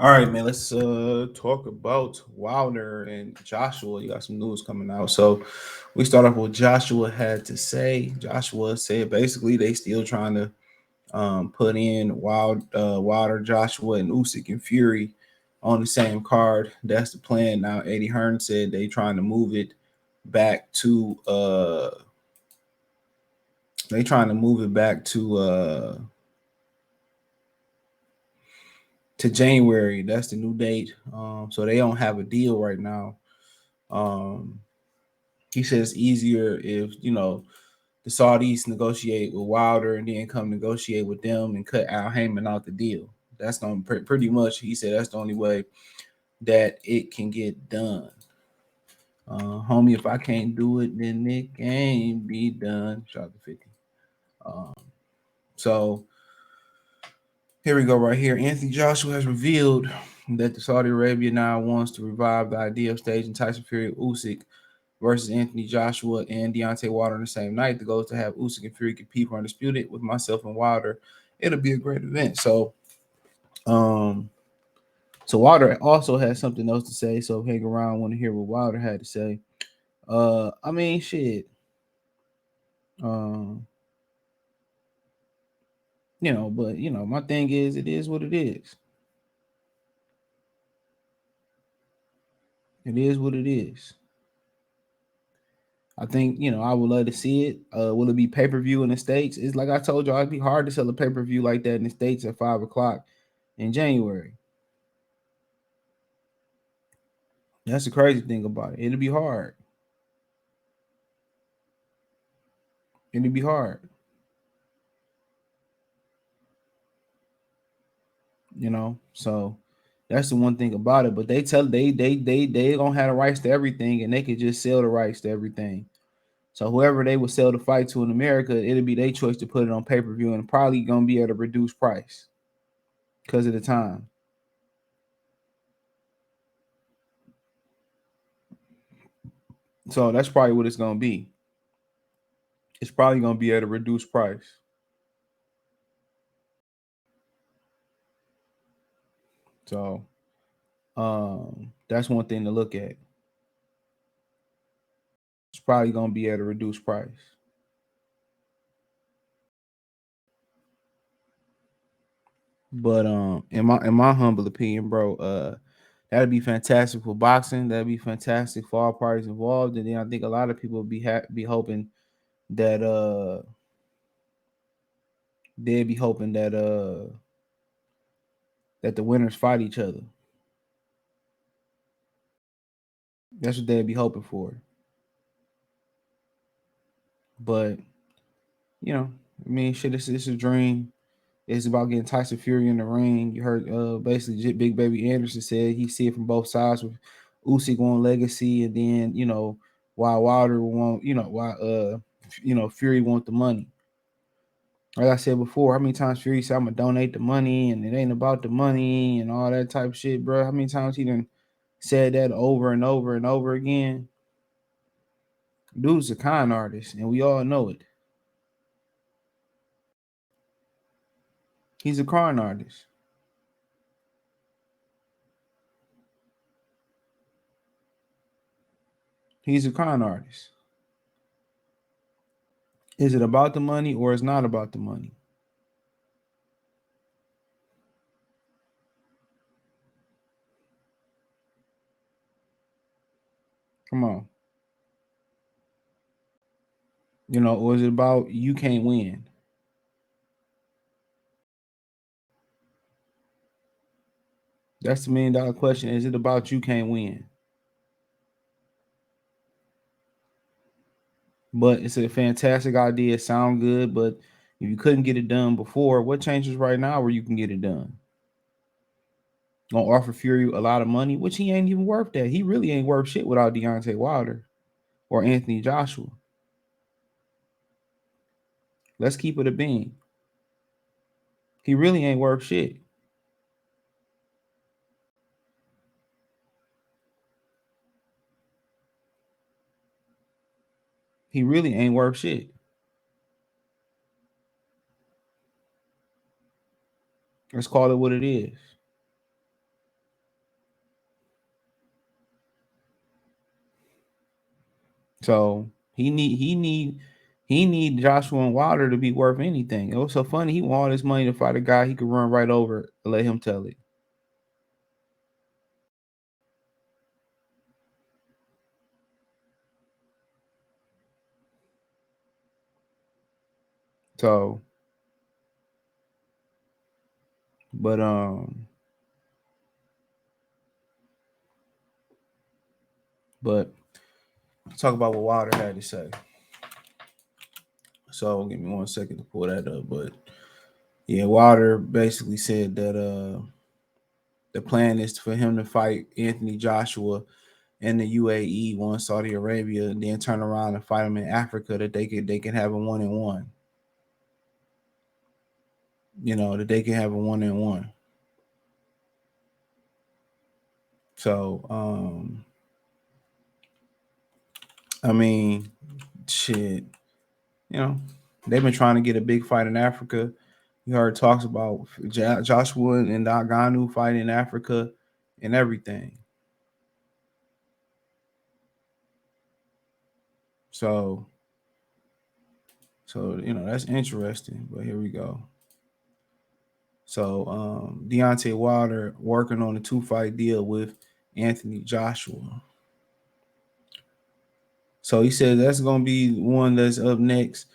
All right, man. Let's talk about Wilder and Joshua. You got some news coming out. So we start off with what Joshua had to say. Joshua said basically they still trying to put in Wilder, Joshua, and Usyk and Fury on the same card. That's the plan. Now Eddie Hearn said they trying to move it back to they trying to move it back to January. That's the new date. So they don't have a deal right now. Um, he says it's easier if the Saudis negotiate with Wilder and then come negotiate with them and cut Al Heyman out the deal. That's going pretty much. He said that's the only way that it can get done. Homie, if I can't do it, then it can't be done. Shout out to 50. Um, so here we go right here. Anthony Joshua has revealed that the Saudi Arabia now wants to revive the idea of staging Tyson Fury Usyk versus Anthony Joshua and Deontay Wilder on the same night. The goal is to have Usyk and Fury compete for undisputed with myself and Wilder. It'll be a great event. Um, so Wilder also has something else to say. So hang around, want to hear what Wilder had to say. I mean, shit. Um, but my thing is, it is what it is. It is what it is. I think I would love to see it. Will it be pay per view in the states? It's like I told you, it'd be hard to sell a pay per view like that in the states at 5 o'clock in January. That's the crazy thing about it. It'll be hard. It'll be hard. So that's the one thing about it. But they don't have the rights to everything, and they could just sell the rights to everything. So whoever they would sell the fight to in America, it'll be their choice to put it on pay per view, and probably gonna be at a reduced price because of the time. So that's probably what it's gonna be. It's probably gonna be at a reduced price. So that's one thing to look at. It's probably gonna be at a reduced price. But in my humble opinion, bro, that'd be fantastic for boxing. That'd be fantastic for all parties involved. And then I think a lot of people would be hoping that they'd be hoping that the winners fight each other. That's what they'd be hoping for. But I mean, shit, it's a dream. It's about getting Tyson Fury in the ring. You heard basically Big Baby Anderson said he see it from both sides with Usyk on legacy, and then why Wilder want why Fury want the money. Like I said before, how many times Fury said I'm gonna donate the money and it ain't about the money and all that type of shit, bro? How many times he done said that over and over and over again? Dude's a con artist, and we all know it. He's a con artist. He's a con artist. Is it about the money or is not about the money? Come on. Or is it about you can't win? That's the $1 million question. Is it about you can't win? But it's a fantastic idea. Sound good, but if you couldn't get it done before, what changes right now where you can get it done? Gonna offer Fury a lot of money, which he ain't even worth that. He really ain't worth shit without Deontay Wilder or Anthony Joshua. Let's keep it a bean. He really ain't worth shit. He really ain't worth shit. Let's call it what it is. So he need Joshua and Wilder to be worth anything. It was so funny. He want all this money to fight a guy he could run right over and let him tell it. So, but but talk about what Wilder had to say. So give me 1 second to pull that up. But yeah, Wilder basically said that the plan is for him to fight Anthony Joshua in the UAE, one Saudi Arabia, and then turn around and fight him in Africa that they can have a 1-1. That they can have a 1-1. So I mean, shit, you know, they've been trying to get a big fight in Africa. You heard talks about Joshua and Daganu fighting in Africa and everything. So, that's interesting. But here we go. So, Deontay Wilder working on a 2-fight deal with Anthony Joshua. So he said that's gonna be one that's up next.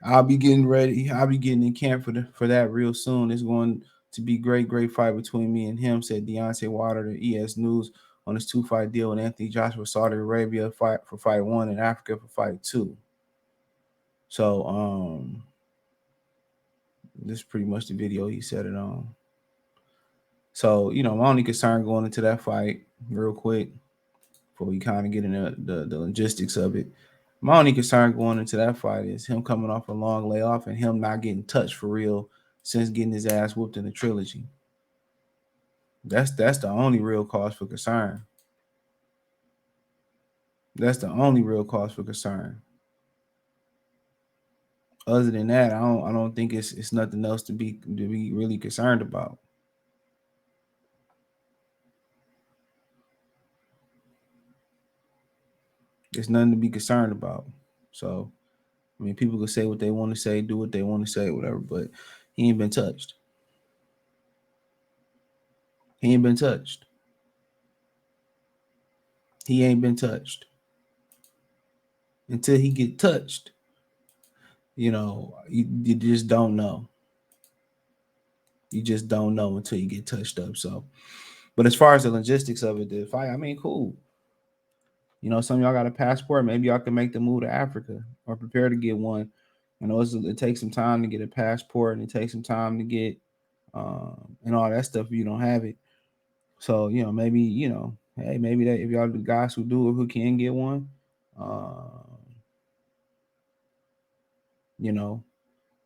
I'll be getting ready. I'll be getting in camp for that real soon. It's going to be great fight between me and him, said Deontay Wilder to ES News on his 2-fight deal with Anthony Joshua, Saudi Arabia fight one and Africa for fight two. So this is pretty much the video he said it on. So, my only concern going into that fight, real quick, before we kind of get into the logistics of it. My only concern going into that fight is him coming off a long layoff and him not getting touched for real since getting his ass whooped in the trilogy. That's the only real cause for concern. That's the only real cause for concern. Other than that, I don't think it's nothing else to be really concerned about. There's nothing to be concerned about. So, I mean, people can say what they want to say, do what they want to say, whatever, but he ain't been touched. He ain't been touched. He ain't been touched. Until he get touched, you just don't know. You just don't know until you get touched up. So, but as far as the logistics of it, the fight, I mean, cool. Some of y'all got a passport. Maybe y'all can make the move to Africa or prepare to get one. I know it takes some time to get a passport and it takes some time to get and all that stuff if you don't have it. So, maybe, hey, maybe that if y'all the guys who do it who can get one, you know,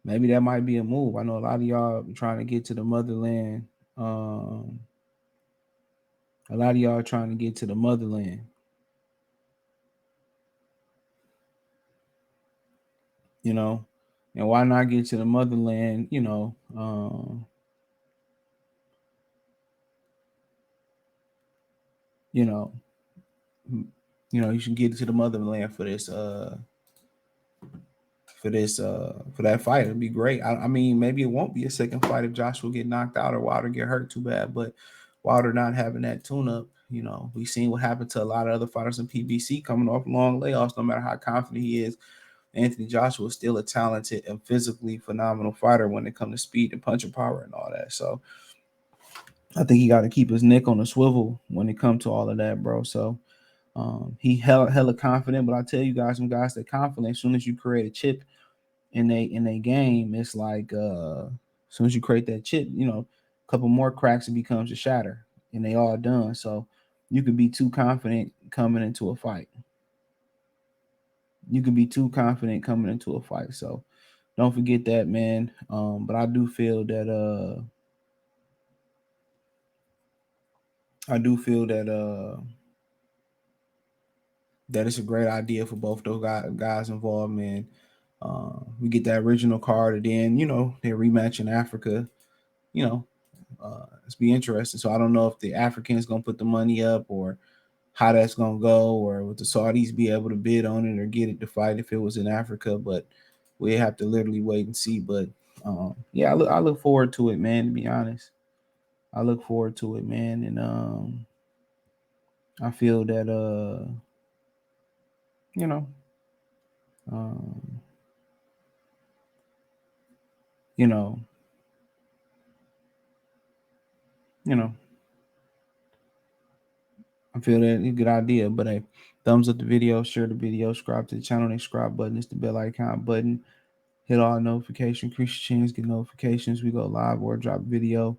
maybe that might be a move. I know a lot of y'all trying to get to the motherland. Um, a lot of y'all trying to get to the motherland. you know, and why not get to the motherland? You know, you should get to the motherland for for that fight. It'd be great. I mean, maybe it won't be a second fight if Joshua get knocked out or Wilder get hurt too bad, but Wilder not having that tune up, we've seen what happened to a lot of other fighters in PBC coming off long layoffs. No matter how confident he is, Anthony Joshua is still a talented and physically phenomenal fighter when it comes to speed and punching power and all that. So I think he got to keep his neck on the swivel when it comes to all of that, bro. So he hella confident, but I tell you guys, some guys that confident. As soon as you create a chip in a game, it's like as soon as you create that chip, a couple more cracks, it becomes a shatter, and they all done. So you could be too confident coming into a fight. You could be too confident coming into a fight. So don't forget that, man. But I do feel that I do feel that it's a great idea for both those guys involved, man. We get that original card, and then they rematch in Africa. It's be interesting. So I don't know if the Africans gonna put the money up or how that's gonna go, or would the Saudis be able to bid on it or get it to fight if it was in Africa. But we have to literally wait and see. But yeah, I look forward to it, man. To be honest, I look forward to it, man. And I feel that you know, um, you know, you know, I feel that it's a good idea. But hey, thumbs up the video, share the video, subscribe to the channel. The subscribe button is the bell icon button. Hit all notifications, increase your chance, get notifications. We go live or drop video.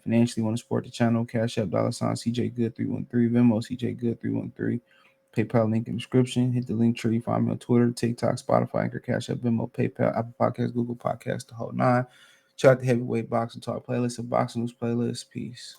Financially, want to support the channel? Cash App, $ CJ Good 313, Venmo CJ Good 313. PayPal link in the description. Hit the link tree. Find me on Twitter, TikTok, Spotify, Anchor, Cash App, Venmo, PayPal, Apple Podcasts, Google Podcasts, the whole nine. Check out the Heavyweight Boxing Talk playlist, a boxing news playlist. Peace.